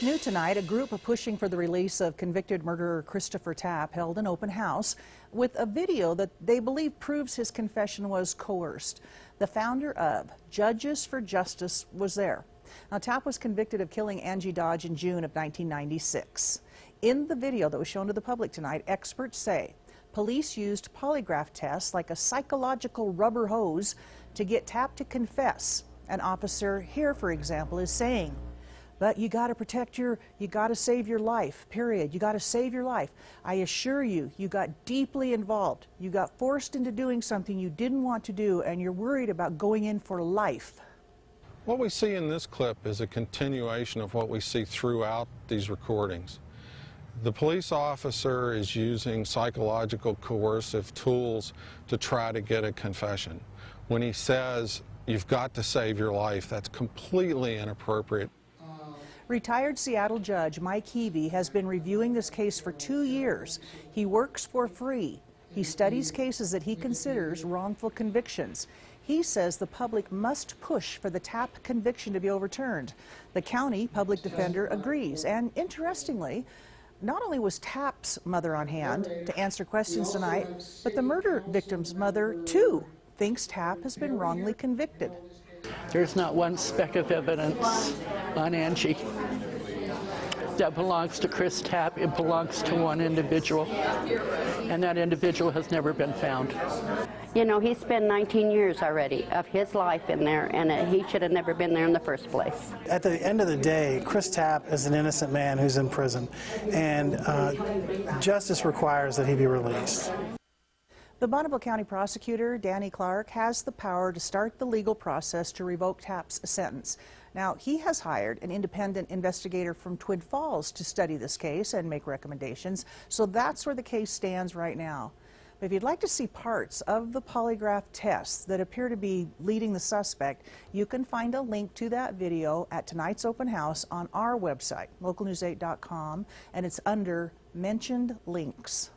new tonight, a group pushing for the release of convicted murderer Christopher Tapp held an open house with a video that they believe proves his confession was coerced. The founder of Judges for Justice was there. Now, Tapp was convicted of killing Angie Dodge in June of 1996. In the video that was shown to the public tonight, experts say police used polygraph tests like a psychological rubber hose to get Tapp to confess. An officer here, for example, is saying, "But you got to protect you got to save your life, period. You got to save your life. I assure you, you got deeply involved. You got forced into doing something you didn't want to do, and you're worried about going in for life." What we see in this clip is a continuation of what we see throughout these recordings. The police officer is using psychological coercive tools to try to get a confession. When he says, "You've got to save your life," that's completely inappropriate. Retired Seattle Judge Mike Heavey has been reviewing this case for 2 years. He works for free. He studies cases that he considers wrongful convictions. He says the public must push for the Tapp conviction to be overturned. The county public defender agrees, and interestingly, not only was Tapp's mother on hand to answer questions tonight, but the murder victim's mother, too, thinks Tapp has been wrongly convicted. There's not one speck of evidence on Angie that belongs to Chris Tapp. It belongs to one individual, and that individual has never been found. You know, he spent 19 years already of his life in there, and he should have never been there in the first place. At the end of the day, Chris Tapp is an innocent man who's in prison, and justice requires that he be released. The Bonneville County prosecutor, Danny Clark, has the power to start the legal process to revoke Tapp's sentence. Now, he has hired an independent investigator from Twin Falls to study this case and make recommendations, so that's where the case stands right now. But if you'd like to see parts of the polygraph tests that appear to be leading the suspect, you can find a link to that video at tonight's open house on our website, localnews8.com, and it's under Mentioned Links.